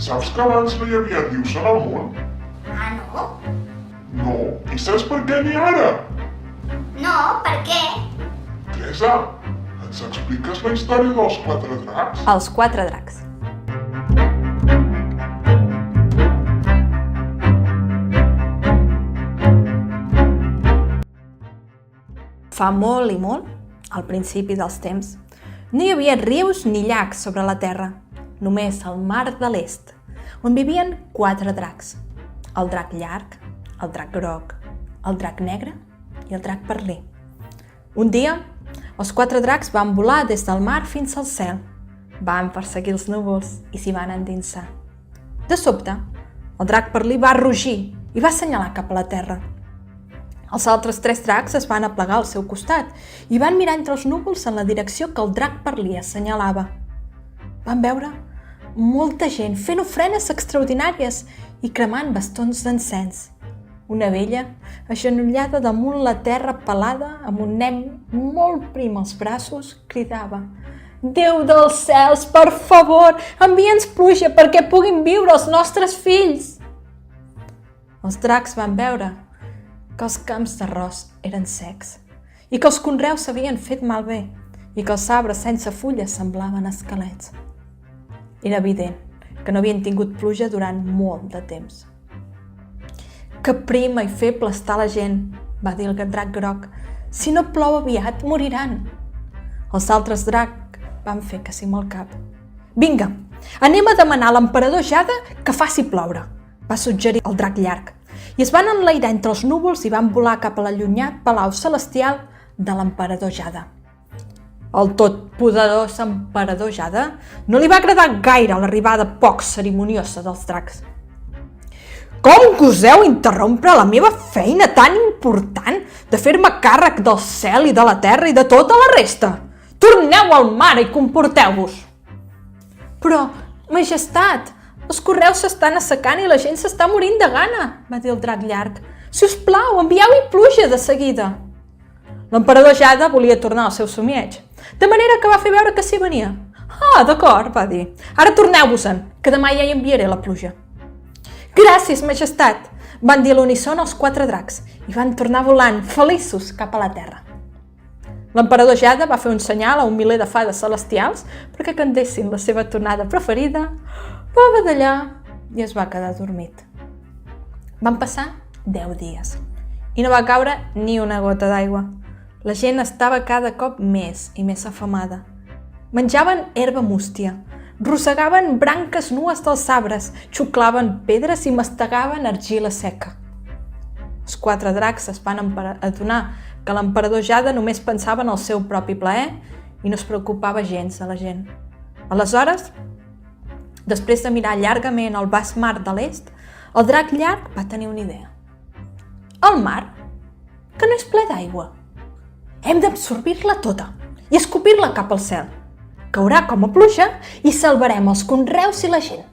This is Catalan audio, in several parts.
Saps que abans no hi havia rius en el món? Ah, no? No. I saps per què n'hi ha ara? No, per què? Teresa, ens expliques la història dels quatre dracs? Els quatre dracs. Fa molt i molt, al principi dels temps, no hi havia rius ni llacs sobre la terra, només el mar de l'est, on vivien quatre dracs. El drac llarg, el drac groc, el drac negre i el drac perlí. Un dia, els quatre dracs van volar des del mar fins al cel. Van perseguir els núvols i s'hi van endinsar. De sobte, el drac perlí va rugir i va assenyalar cap a la terra. Els altres tres dracs es van aplegar al seu costat i van mirar entre els núvols en la direcció que el drac perlí assenyalava. Van veure molta gent fent ofrenes extraordinàries i cremant bastons d'encens. Una vella, agenollada damunt la terra pelada, amb un nen molt prim als braços, cridava: «Déu dels cels, per favor, envia'ns pluja perquè puguin viure els nostres fills!» Els dracs van veure que els camps d'arròs eren secs i que els conreus s'havien fet malbé i que els arbres sense fulles semblaven esquelets. Era evident que no havien tingut pluja durant molt de temps. «Que prima i feble està la gent», va dir el drac groc. «Si no plou aviat, moriran». Els altres dracs van fer que sí amb el cap. «Vinga, anem a demanar a l'emperador Jade que faci ploure», va suggerir el drac llarg. I es van enlairar entre els núvols i van volar cap a l'allunyat palau celestial de l'emperador Jade. El totpoderós emperador Jade no li va agradar gaire l'arribada poc cerimoniosa dels dracs. «Com goseu interrompre la meva feina tan important de fer-me càrrec del cel i de la terra i de tota la resta? Torneu al mar i comporteu-vos!» «Però, majestat, els correus s'estan assecant i la gent s'està morint de gana», va dir el drac llarg. «Si us plau, envieu-hi pluja de seguida». L'emperador Jade volia tornar al seu somieig, de manera que va fer veure que s'hi venia. «Ah, d'acord», va dir. «Ara torneu-vos-en, que demà ja hi enviaré la pluja». «Gràcies, majestat», van dir a l'uníson els quatre dracs i van tornar volant, feliços, cap a la terra. L'emperador Jade va fer un senyal a un miler de fades celestials perquè cantessin la seva tonada preferida, va badallar i es va quedar dormit. Van passar 10 dies i no va caure ni una gota d'aigua. La gent estava cada cop més i més afamada. Menjaven herba mústia, rosegaven branques nues dels arbres, xuclaven pedres i mastegaven argila seca. Els quatre dracs es van adonar que l'emperador Jade només pensava en el seu propi plaer i no es preocupava gens de la gent. Aleshores, després de mirar llargament el vast mar de l'est, el drac llarg va tenir una idea. «El mar, que no és ple d'aigua. Hem d'absorbir-la tota i escopir-la cap al cel. Caurà com a pluja i salvarem els conreus i la gent».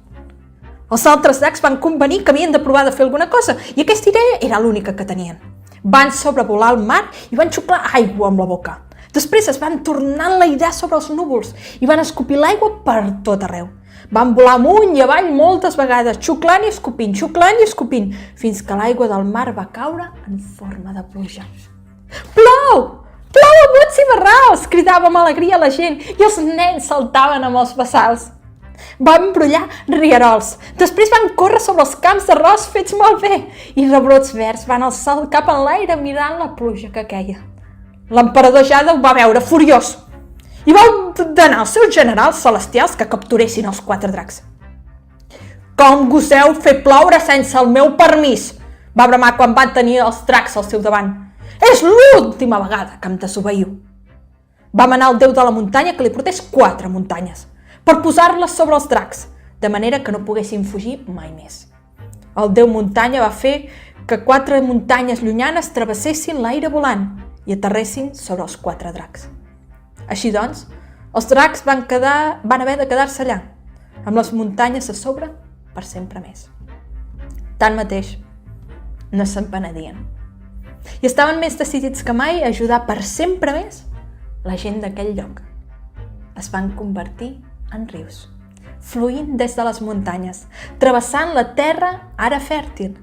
Els altres dracs van convenir que havien de provar de fer alguna cosa i aquesta idea era l'única que tenien. Van sobrevolar el mar i van xuclar aigua amb la boca. Després es van tornar a enlairar sobre els núvols i van escopir l'aigua per tot arreu. Van volar amunt i avall moltes vegades, xuclant i escopint, fins que l'aigua del mar va caure en forma de pluja. «Plou! Plou a bots i barrals!» cridava amb alegria la gent i els nens saltaven amb els bassals. Van brollar rierols, després van córrer sobre els camps d'arròs fets malbé i rebrots verds van alçar el cap en l'aire mirant la pluja que queia. L'emperador Jade ho va veure furiós i va ordenar als seus generals celestials que capturessin els quatre dracs. «Com goseu fer ploure sense el meu permís?», va bramar quan van tenir els dracs al seu davant. «És l'última vegada que em desobeiu». Va manar al déu de la muntanya que li portés 4 muntanyes per posar-les sobre els dracs, de manera que no poguessin fugir mai més. El déu muntanya va fer que 4 muntanyes llunyanes travessessin l'aire volant i aterressin sobre els 4 dracs. Així doncs, els dracs van haver de quedar-se allà, amb les muntanyes a sobre per sempre més. Tanmateix, no se'n penedien. I estaven més decidits que mai a ajudar per sempre més la gent d'aquell lloc. Es van convertir en rius. fluint des de les muntanyes, travessant la terra ara fèrtil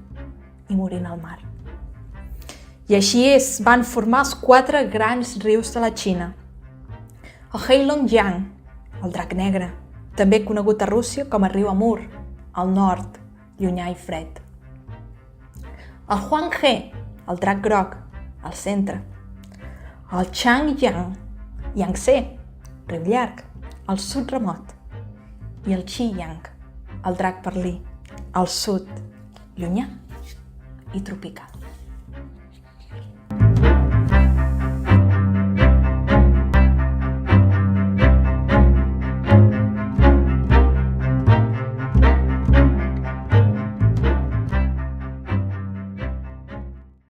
i morint al mar. I així van formar els 4 grans rius de la Xina. El Heilongjiang, el drac negre, també conegut a Rússia com a riu Amur, al nord, llunyà i fred. El Huanghe, el drac groc, al centre. El Changyang, Yangtze, riu llarg, al sud remot. I el Xiyang, el drac perlí, al sud, llunyà i tropical.